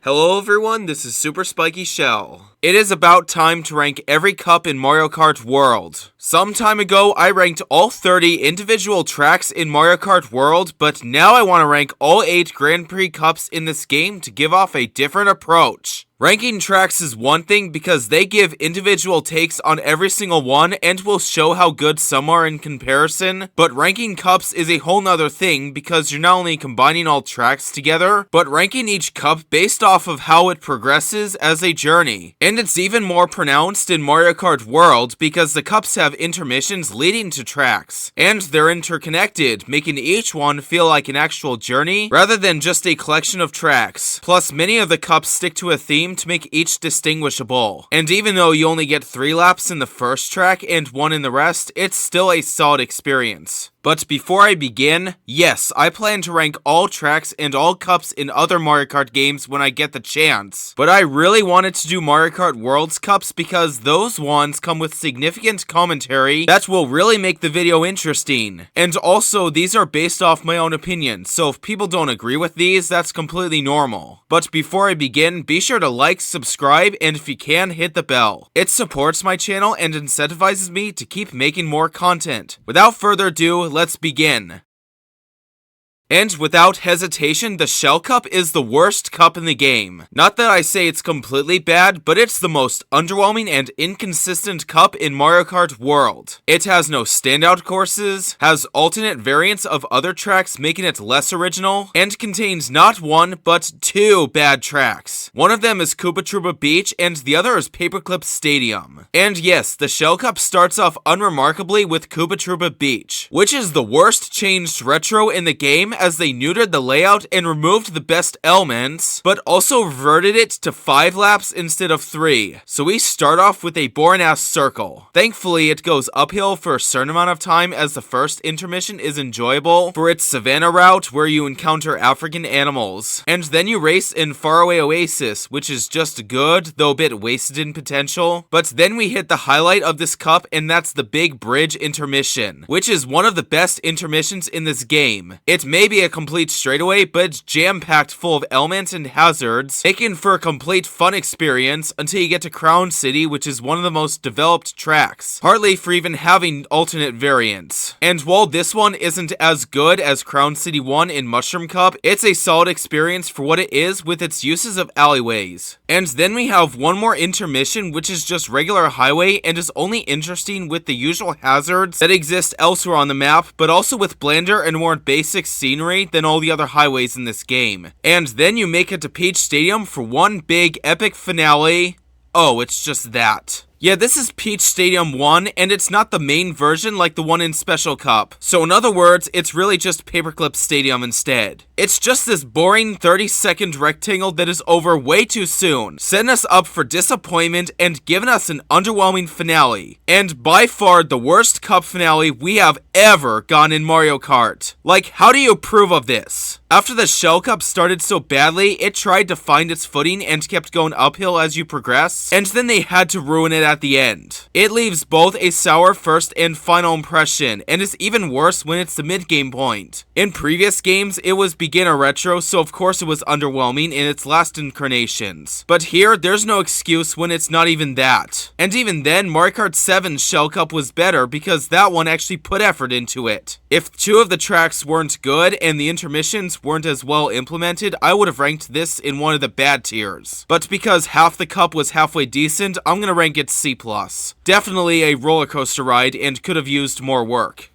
Hello everyone, this is Super Spiky Shell. It is about time to rank every cup in Mario Kart World. Some time ago, I ranked all 30 individual tracks in Mario Kart World, but now I want to rank all 8 Grand Prix cups in this game to give off a different approach. Ranking tracks is one thing because they give individual takes on every single one and will show how good some are in comparison, but ranking cups is a whole nother thing because you're not only combining all tracks together, but ranking each cup based off of how it progresses as a journey. And it's even more pronounced in Mario Kart World because the cups have intermissions leading to tracks, and they're interconnected, making each one feel like an actual journey rather than just a collection of tracks. Plus, many of the cups stick to a theme to make each distinguishable. And even though you only get 3 laps in the first track and 1 in the rest, it's still a solid experience. But before I begin, yes, I plan to rank all tracks and all cups in other Mario Kart games when I get the chance. But I really wanted to do Mario Kart World's cups because those ones come with significant commentary that will really make the video interesting. And also, these are based off my own opinion, so if people don't agree with these, that's completely normal. But before I begin, be sure to like, subscribe, and if you can, hit the bell. It supports my channel and incentivizes me to keep making more content. Without further ado, let's begin. And without hesitation, the Shell Cup is the worst cup in the game. Not that I say it's completely bad, but it's the most underwhelming and inconsistent cup in Mario Kart World. It has no standout courses, has alternate variants of other tracks making it less original, and contains not 1, but 2 bad tracks. One of them is Koopa Troopa Beach, and the other is Paperclip Stadium. And yes, the Shell Cup starts off unremarkably with Koopa Troopa Beach, which is the worst changed retro in the game, as they neutered the layout and removed the best elements, but also reverted it to 5 laps instead of 3. So we start off with a boring ass circle. Thankfully, it goes uphill for a certain amount of time as the first intermission is enjoyable for its savannah route where you encounter African animals. And then you race in Faraway Oasis, which is just good, though a bit wasted in potential. But then we hit the highlight of this cup, and that's the big bridge intermission, which is one of the best intermissions in this game. It may be a complete straightaway, but it's jam-packed full of elements and hazards, making for a complete fun experience until you get to Crown City, which is one of the most developed tracks, partly for even having alternate variants. And while this one isn't as good as Crown City 1 in Mushroom Cup, it's a solid experience for what it is with its uses of alleyways. And then we have one more intermission, which is just regular highway and is only interesting with the usual hazards that exist elsewhere on the map, but also with blander and more basic scenery than all the other highways in this game. And then you make it to Peach Stadium for one big epic finale. Oh, it's just that. Yeah, this is Peach Stadium 1, and it's not the main version like the one in Special Cup. So in other words, it's really just Paperclip Stadium instead. It's just this boring 30-second rectangle that is over way too soon, setting us up for disappointment and giving us an underwhelming finale. And by far the worst cup finale we have ever gotten in Mario Kart. Like, how do you approve of this? After the Shell Cup started so badly, it tried to find its footing and kept going uphill as you progress, and then they had to ruin it at the end. It leaves both a sour first and final impression, and is even worse when it's the mid-game point. In previous games, it was beginner retro, so of course it was underwhelming in its last incarnations. But here, there's no excuse when it's not even that. And even then, Mario Kart 7's Shell Cup was better because that one actually put effort into it. If 2 of the tracks weren't good and the intermissions weren't as well implemented, I would have ranked this in one of the bad tiers. But because half the cup was halfway decent, I'm gonna rank it C+. Definitely a roller coaster ride and could have used more work.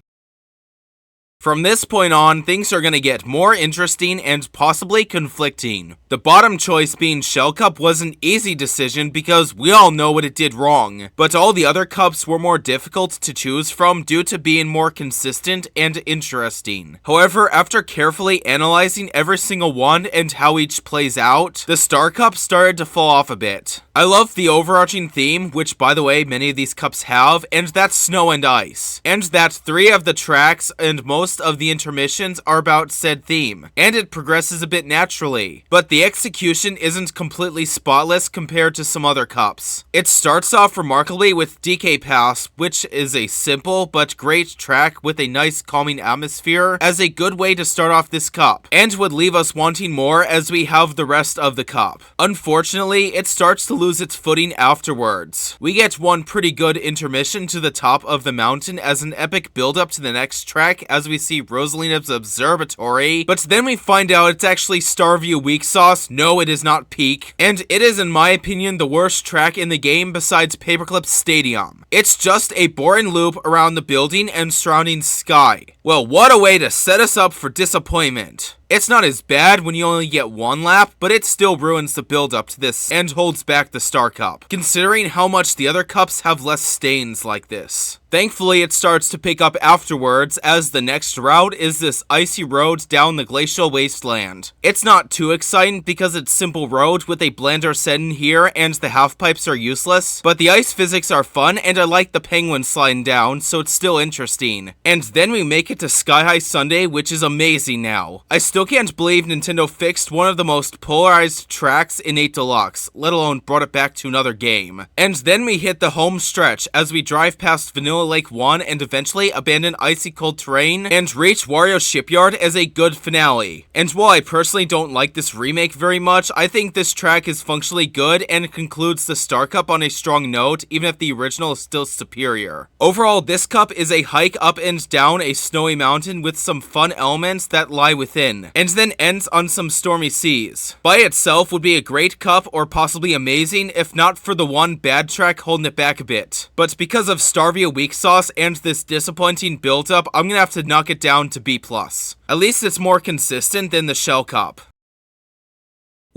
From this point on, things are going to get more interesting and possibly conflicting. The bottom choice being Shell Cup was an easy decision because we all know what it did wrong, but all the other cups were more difficult to choose from due to being more consistent and interesting. However, after carefully analyzing every single one and how each plays out, the Star Cup started to fall off a bit. I love the overarching theme, which by the way many of these cups have, and that's snow and ice, and that 3 of the tracks and most most of the intermissions are about said theme, and it progresses a bit naturally. But the execution isn't completely spotless compared to some other cups. It starts off remarkably with DK Pass, which is a simple but great track with a nice calming atmosphere as a good way to start off this cup, and would leave us wanting more as we have the rest of the cup. Unfortunately, it starts to lose its footing afterwards. We get one pretty good intermission to the top of the mountain as an epic build-up to the next track as we see Rosalina's Observatory, but then we find out it's actually Starview Weak Sauce. No, it is not Peak, and it is in my opinion the worst track in the game besides Paperclip Stadium. It's just a boring loop around the building and surrounding sky. Well, what a way to set us up for disappointment. It's not as bad when you only get one lap, but it still ruins the build up to this and holds back the Star Cup, considering how much the other cups have less stains like this. Thankfully, it starts to pick up afterwards as the next route is this icy road down the glacial wasteland. It's not too exciting because it's simple road with a blender set in here and the half pipes are useless, but the ice physics are fun and I like the penguin sliding down, so it's still interesting. And then we make it to Sky High Sunday, which is amazing now. I still can't believe Nintendo fixed one of the most polarized tracks in 8 Deluxe, let alone brought it back to another game. And then we hit the home stretch as we drive past Vanilla Lake 1 and eventually abandon icy cold terrain and reach Wario Shipyard as a good finale. And while I personally don't like this remake very much, I think this track is functionally good and concludes the Star Cup on a strong note, even if the original is still superior. Overall, this cup is a hike up and down a snowy mountain with some fun elements that lie within, and then ends on some stormy seas. By itself would be a great cup or possibly amazing if not for the one bad track holding it back a bit. But because of Starvia Weak Sauce and this disappointing build-up, I'm gonna have to knock it down to B+. At least it's more consistent than the Shell Cup.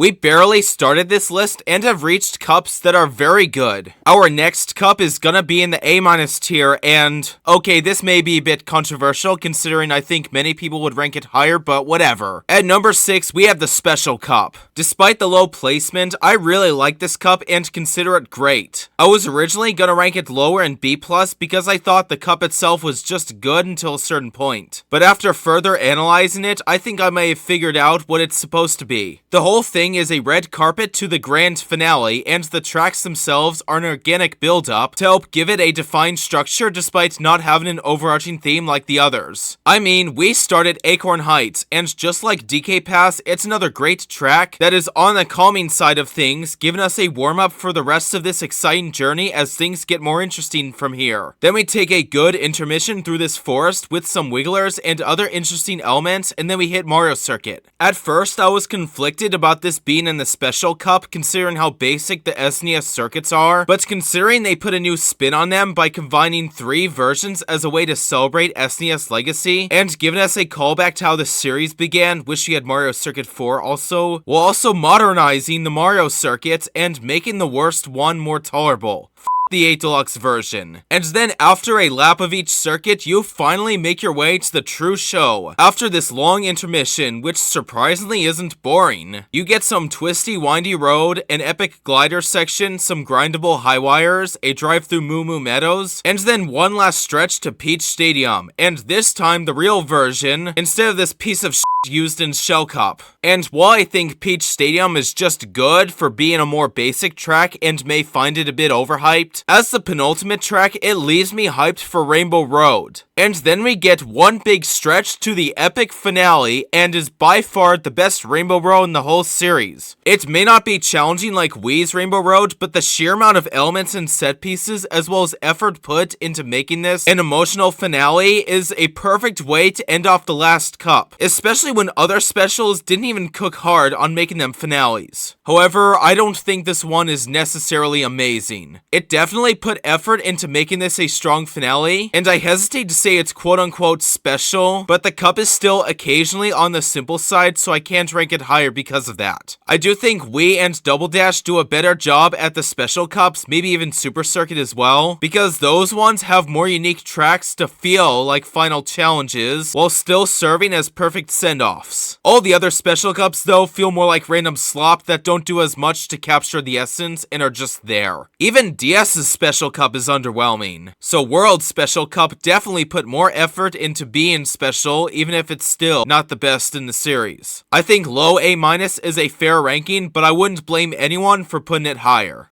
We barely started this list and have reached cups that are very good. Our next cup is gonna be in the A- tier, and okay, this may be a bit controversial considering I think many people would rank it higher, but whatever. At number 6, we have the Special Cup. Despite the low placement, I really like this cup and consider it great. I was originally gonna rank it lower in B+ because I thought the cup itself was just good until a certain point. But after further analyzing it, I think I may have figured out what it's supposed to be. The whole thing is a red carpet to the grand finale, and the tracks themselves are an organic build-up to help give it a defined structure despite not having an overarching theme like the others. I mean, we started Acorn Heights, and just like DK Pass, it's another great track that is on the calming side of things, giving us a warm-up for the rest of this exciting journey as things get more interesting from here. Then we take a good intermission through this forest with some wigglers and other interesting elements, and then we hit Mario Circuit. At first, I was conflicted about this being in the Special Cup considering how basic the SNES circuits are, but considering they put a new spin on them by combining 3 versions as a way to celebrate SNES legacy, and giving us a callback to how the series began, wish we had Mario Circuit 4 also, while also modernizing the Mario circuits and making the worst one more tolerable. The 8 Deluxe version. And then after a lap of each circuit, you finally make your way to the true show. After this long intermission, which surprisingly isn't boring. You get some twisty windy road, an epic glider section, some grindable high wires, a drive through Moo Moo Meadows, and then one last stretch to Peach Stadium. And this time the real version, instead of this piece of shit used in Shell Cup. And while I think Peach Stadium is just good for being a more basic track and may find it a bit overhyped, as the penultimate track, it leaves me hyped for Rainbow Road. And then we get one big stretch to the epic finale and is by far the best Rainbow Road in the whole series. It may not be challenging like Wii's Rainbow Road, but the sheer amount of elements and set pieces as well as effort put into making this an emotional finale is a perfect way to end off the last cup, especially when other specials didn't even cook hard on making them finales. However, I don't think this one is necessarily amazing. It definitely put effort into making this a strong finale, and I hesitate to say it's quote-unquote special, but the cup is still occasionally on the simple side, so I can't rank it higher because of that. I do think Wii and Double Dash do a better job at the special cups, maybe even Super Circuit as well, because those ones have more unique tracks to feel like final challenges, while still serving as perfect send-offs. All the other special cups, though, feel more like random slop that don't do as much to capture the essence and are just there. Even DS's special cup is underwhelming, so World's special cup definitely put put more effort into being special, even if it's still not the best in the series. I think low A- is a fair ranking, but I wouldn't blame anyone for putting it higher.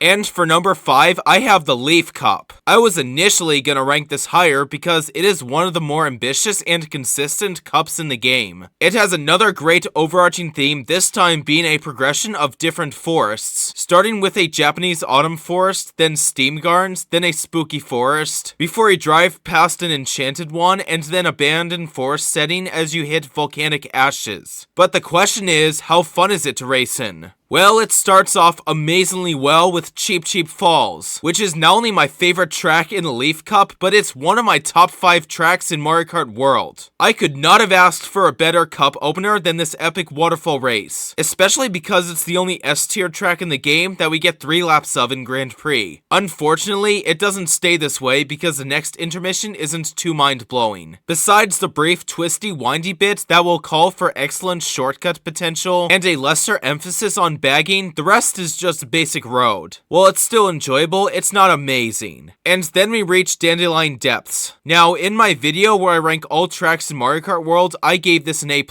And for number 5, I have the Leaf Cup. I was initially gonna rank this higher because it is one of the more ambitious and consistent cups in the game. It has another great overarching theme, this time being a progression of different forests, starting with a Japanese autumn forest, then steam gardens, then a spooky forest, before you drive past an enchanted one, and then abandoned forest setting as you hit volcanic ashes. But the question is, how fun is it to race in? Well, it starts off amazingly well with Cheep Cheep Falls, which is not only my favorite track in the Leaf Cup, but it's one of my top 5 tracks in Mario Kart World. I could not have asked for a better cup opener than this epic waterfall race, especially because it's the only S-tier track in the game that we get 3 laps of in Grand Prix. Unfortunately, it doesn't stay this way because the next intermission isn't too mind-blowing. Besides the brief twisty windy bit that will call for excellent shortcut potential and a lesser emphasis on bagging, the rest is just basic road. While it's still enjoyable, it's not amazing. And then we reach Dandelion Depths. Now, in my video where I rank all tracks in Mario Kart World, I gave this an A+,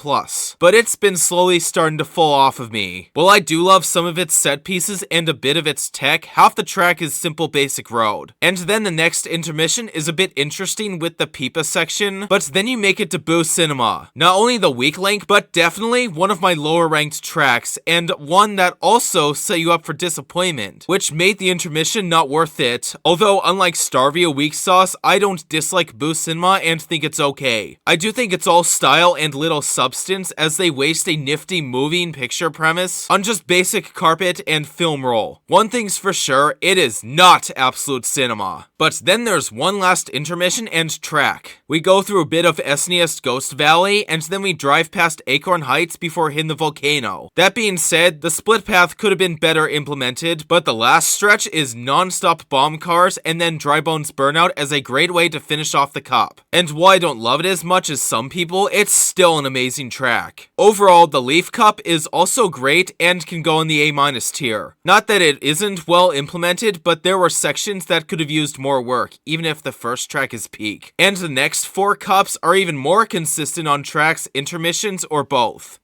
but it's been slowly starting to fall off of me. While I do love some of its set pieces and a bit of its tech, half the track is simple basic road. And then the next intermission is a bit interesting with the Pipa section, but then you make it to Boo Cinema. Not only the weak link, but definitely one of my lower ranked tracks, and one that also set you up for disappointment, which made the intermission not worth it. Although unlike Starvia Weak Sauce, I don't dislike Boo Cinema and think it's okay. I do think it's all style and little substance, as they waste a nifty moving picture premise on just basic carpet and film roll. One thing's for sure, it is not absolute cinema. But then there's one last intermission and track. We go through a bit of SNES Ghost Valley, and then we drive past Acorn Heights before hitting the volcano. That being said, the split path could have been better implemented, but the last stretch is non-stop bomb cars and then Dry Bones Burnout as a great way to finish off the cup. And while I don't love it as much as some people, it's still an amazing track. Overall, the Leaf Cup is also great and can go in the A- tier. Not that it isn't well implemented, but there were sections that could have used more work, even if the first track is peak. And the next 4 cups are even more consistent on tracks, intermissions, or both.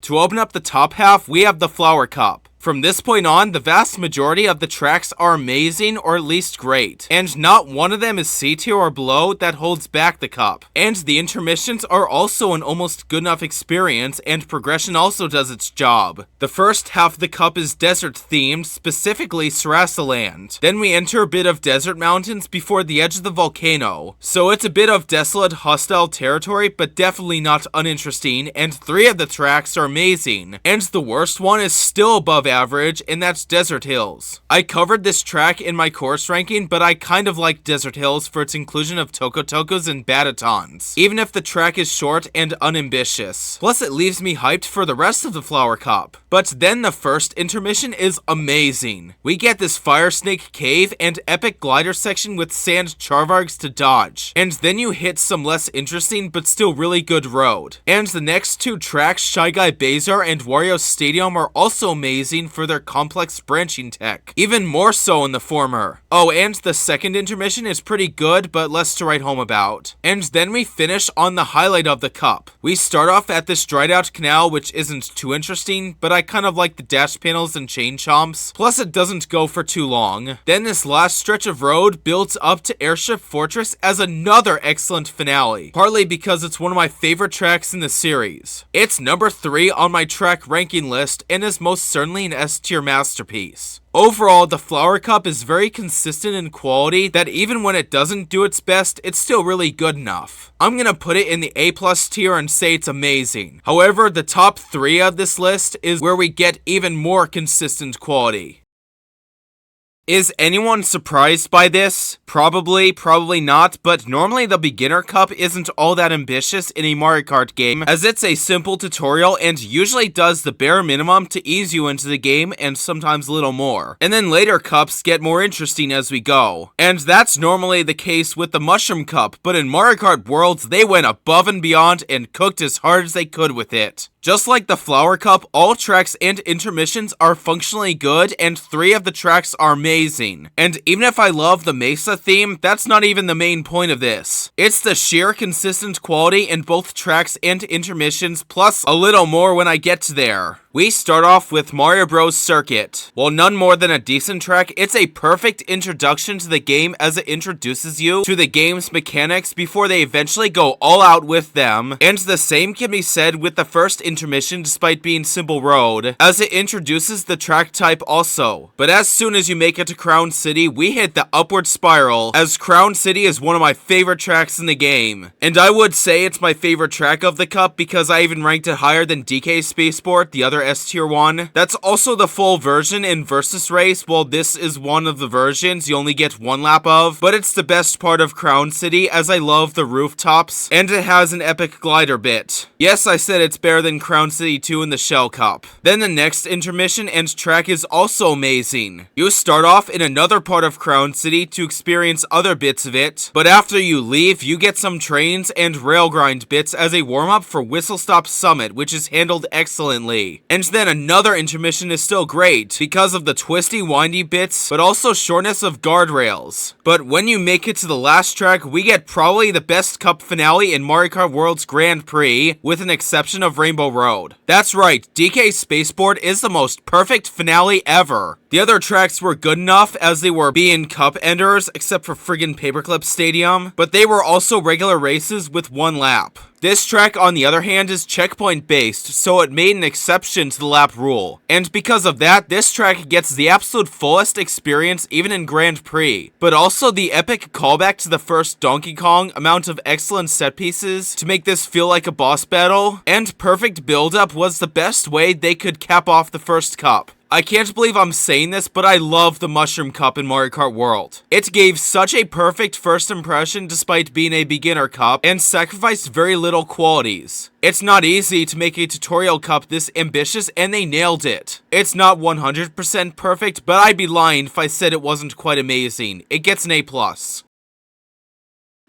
To open up the top half, we have the Flower Cup. From this point on, the vast majority of the tracks are amazing or at least great, and not one of them is C tier or below that holds back the cup. And the intermissions are also an almost good enough experience, and progression also does its job. The first half of the cup is desert themed, specifically Sarasaland. Then we enter a bit of desert mountains before the edge of the volcano. So it's a bit of desolate, hostile territory, but definitely not uninteresting, and 3 of the tracks are amazing. And the worst one is still above average, and that's Desert Hills. I covered this track in my course ranking, but I kind of like Desert Hills for its inclusion of Toko-Tokos and Batatons, even if the track is short and unambitious. Plus it leaves me hyped for the rest of the Flower Cup. But then the first intermission is amazing. We get this Fire Snake Cave and epic glider section with sand charvargs to dodge. And then you hit some less interesting but still really good road. And the next 2 tracks, Shy Guy Bazaar and Wario Stadium, are also amazing for their complex branching tech, even more so in the former. Oh, and the second intermission is pretty good, but less to write home about. And then we finish on the highlight of the cup. We start off at this dried out canal, which isn't too interesting, but I kind of like the dash panels and chain chomps, plus it doesn't go for too long. Then this last stretch of road builds up to Airship Fortress as another excellent finale, partly because it's one of my favorite tracks in the series. It's number 3 on my track ranking list, and is most certainly an S-tier masterpiece. Overall, the Flower Cup is very consistent in quality that even when it doesn't do its best, it's still really good enough. I'm gonna put it in the A+ tier and say it's amazing. However, the top 3 of this list is where we get even more consistent quality. Is anyone surprised by this? Probably not, but normally the beginner cup isn't all that ambitious in a Mario Kart game, as it's a simple tutorial and usually does the bare minimum to ease you into the game and sometimes a little more. And then later cups get more interesting as we go. And that's normally the case with the Mushroom Cup, but in Mario Kart World, they went above and beyond and cooked as hard as they could with it. Just like the Flower Cup, all tracks and intermissions are functionally good, and 3 of the tracks are made amazing. And even if I love the Mesa theme, that's not even the main point of this. It's the sheer consistent quality in both tracks and intermissions, plus a little more when I get to there. We start off with Mario Bros. Circuit. While none more than a decent track, it's a perfect introduction to the game as it introduces you to the game's mechanics before they eventually go all out with them. And the same can be said with the first intermission despite being simple road, as it introduces the track type also. But as soon as you make it to Crown City, we hit the upward spiral, as Crown City is one of my favorite tracks in the game. And I would say it's my favorite track of the cup because I even ranked it higher than DK Spaceport, the other S tier one. That's also the full version in Versus Race. While this is one of the versions you only get one lap of, but it's the best part of Crown City as I love the rooftops, and it has an epic glider bit. Yes, I said it's better than Crown City 2 in the Shell Cup. Then the next intermission and track is also amazing. You start off in another part of Crown City to experience other bits of it, but after you leave, you get some trains and rail grind bits as a warm-up for Whistle Stop Summit, which is handled excellently. And then another intermission is still great because of the twisty, windy bits, but also shortness of guardrails. But when you make it to the last track, we get probably the best cup finale in Mario Kart World's Grand Prix, with an exception of Rainbow Road. That's right, DK Spaceport is the most perfect finale ever. The other tracks were good enough as they were being cup enders, except for friggin' Paperclip Stadium, but they were also regular races with one lap. This track, on the other hand, is checkpoint based, so it made an exception to the lap rule. And because of that, this track gets the absolute fullest experience even in Grand Prix, but also the epic callback to the first Donkey Kong, amount of excellent set pieces to make this feel like a boss battle, and perfect build-up was the best way they could cap off the first cup. I can't believe I'm saying this, but I love the Mushroom Cup in Mario Kart World. It gave such a perfect first impression despite being a beginner cup, and sacrificed very little qualities. It's not easy to make a tutorial cup this ambitious, and they nailed it. It's not 100% perfect, but I'd be lying if I said it wasn't quite amazing. It gets an A+.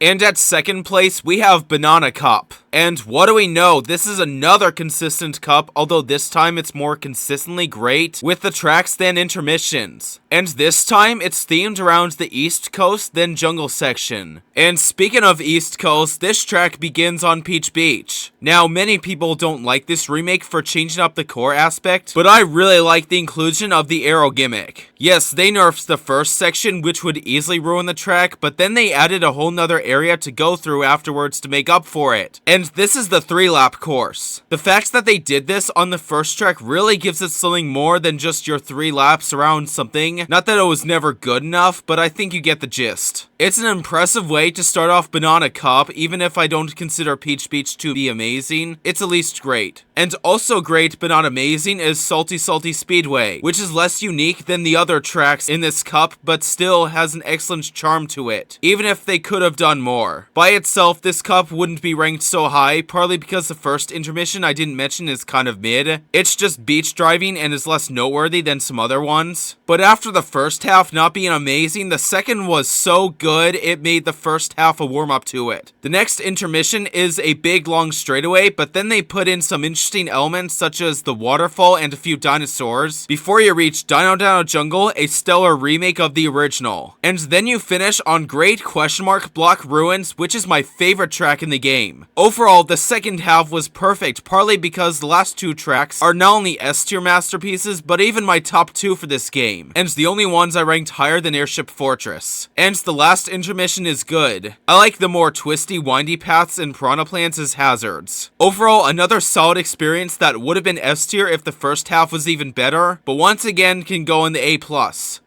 And at second place, we have Banana Cup. And what do we know? This is another consistent cup, although this time it's more consistently great with the tracks than intermissions. And this time, it's themed around the East Coast, then Jungle Section. And speaking of East Coast, this track begins on Peach Beach. Now, many people don't like this remake for changing up the core aspect, but I really like the inclusion of the arrow gimmick. Yes, they nerfed the first section, which would easily ruin the track, but then they added a whole nother area to go through afterwards to make up for it. And this is the 3-lap course. The fact that they did this on the first track really gives it something more than just your 3 laps around something. Not that it was never good enough, but I think you get the gist. It's an impressive way to start off Banana Cup, even if I don't consider Peach Beach to be amazing, it's at least great. And also great, but not amazing, is Salty Salty Speedway, which is less unique than the other tracks in this cup, but still has an excellent charm to it, even if they could have done more. By itself, this cup wouldn't be ranked so high, partly because the first intermission I didn't mention is kind of mid. It's just beach driving and is less noteworthy than some other ones. But after the first half not being amazing, the second was so good it made the first half a warm-up to it. The next intermission is a big long straightaway, but then they put in some interesting elements such as the waterfall and a few dinosaurs before you reach Dino Dino Jungle, a stellar remake of the original. And then you finish on Great Question Mark Block Ruins, which is my favorite track in the game. Overall, the second half was perfect, partly because the last 2 tracks are not only S-tier masterpieces, but even my top 2 for this game, and the only ones I ranked higher than Airship Fortress. And the last intermission is good. I like the more twisty, windy paths and piranha plants as hazards. Overall, another solid experience that would have been S-tier if the first half was even better, but once again can go in the A+.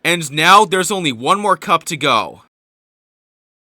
And now, there's only one more cup to go.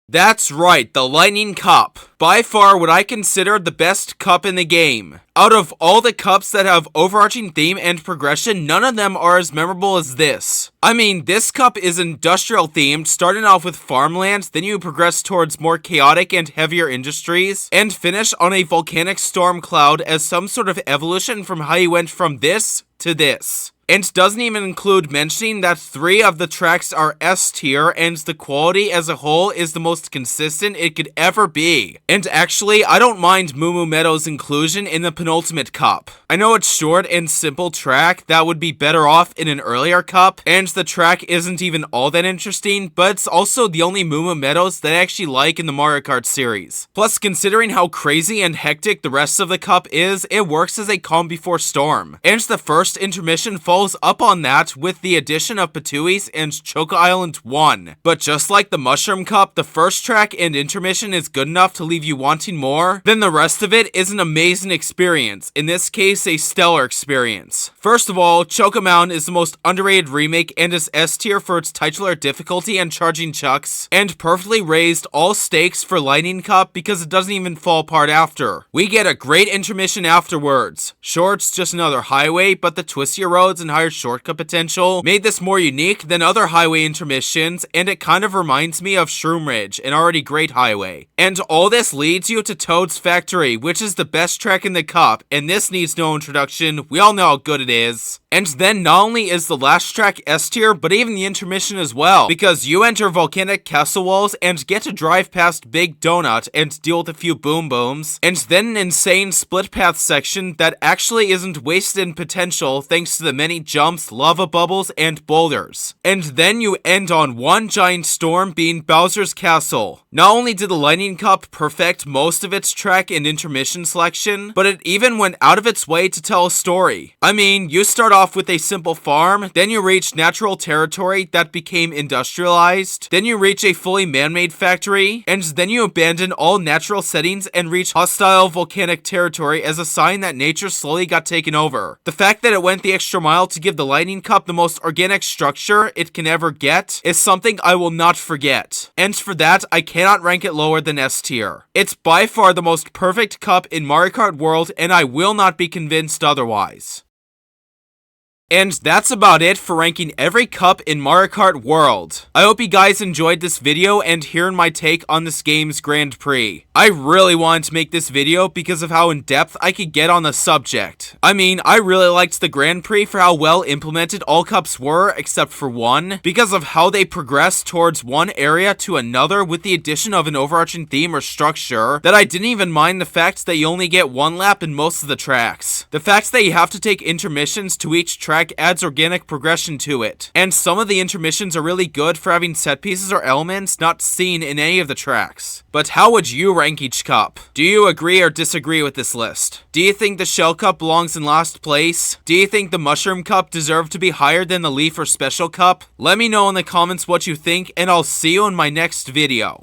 That's right, the Lightning Cup. By far what I consider the best cup in the game. Out of all the cups that have overarching theme and progression, none of them are as memorable as this. I mean, this cup is industrial themed, starting off with farmland, then you progress towards more chaotic and heavier industries, and finish on a volcanic storm cloud as some sort of evolution from how you went from this to this. and doesn't even include mentioning that 3 of the tracks are S tier and the quality as a whole is the most consistent it could ever be. And actually, I don't mind Moo Moo Meadow's inclusion in the penultimate cup. I know it's short and simple track that would be better off in an earlier cup, and the track isn't even all that interesting, but it's also the only Moo Moo Meadows that I actually like in the Mario Kart series. Plus, considering how crazy and hectic the rest of the cup is, it works as a calm before storm. And the first intermission follows up on that with the addition of Patui's and Choco Island 1. But just like the Mushroom Cup, the first track and intermission is good enough to leave you wanting more, then the rest of it is an amazing experience, in this case a stellar experience. First of all, Choco Mountain is the most underrated remake and is S tier for its titular difficulty and charging chucks, and perfectly raised all stakes for Lightning Cup because it doesn't even fall apart after. We get a great intermission afterwards. Sure, it's just another highway, but the twistier roads and higher shortcut potential made this more unique than other highway intermissions, and it kind of reminds me of Shroom Ridge, an already great highway. And all this leads you to Toad's Factory, which is the best track in the cup, and this needs no introduction, we all know how good it is. And then not only is the last track S tier, but even the intermission as well, because you enter volcanic castle walls and get to drive past Big Donut and deal with a few boom booms, and then an insane split path section that actually isn't wasted in potential thanks to the many jumps, lava bubbles, and boulders. And then you end on one giant storm being Bowser's Castle. Not only did the Lightning Cup perfect most of its track and intermission selection, but it even went out of its way to tell a story. I mean, you start off with a simple farm, then you reach natural territory that became industrialized, then you reach a fully man-made factory, and then you abandon all natural settings and reach hostile volcanic territory as a sign that nature slowly got taken over. The fact that it went the extra mile to give the Lightning Cup the most organic structure it can ever get is something I will not forget. And for that, I cannot rank it lower than S tier. It's by far the most perfect cup in Mario Kart World, and I will not be convinced otherwise. And that's about it for ranking every cup in Mario Kart World. I hope you guys enjoyed this video and hearing my take on this game's Grand Prix. I really wanted to make this video because of how in depth I could get on the subject. I mean, I really liked the Grand Prix for how well implemented all cups were except for one, because of how they progressed towards one area to another with the addition of an overarching theme or structure, that I didn't even mind the fact that you only get one lap in most of the tracks. The fact that you have to take intermissions to each track adds organic progression to it, and some of the intermissions are really good for having set pieces or elements not seen in any of the tracks. But how would you rank each cup? Do you agree or disagree with this list? Do you think the Shell Cup belongs in last place? Do you think the Mushroom Cup deserved to be higher than the Leaf or Special Cup? Let me know in the comments what you think, and I'll see you in my next video.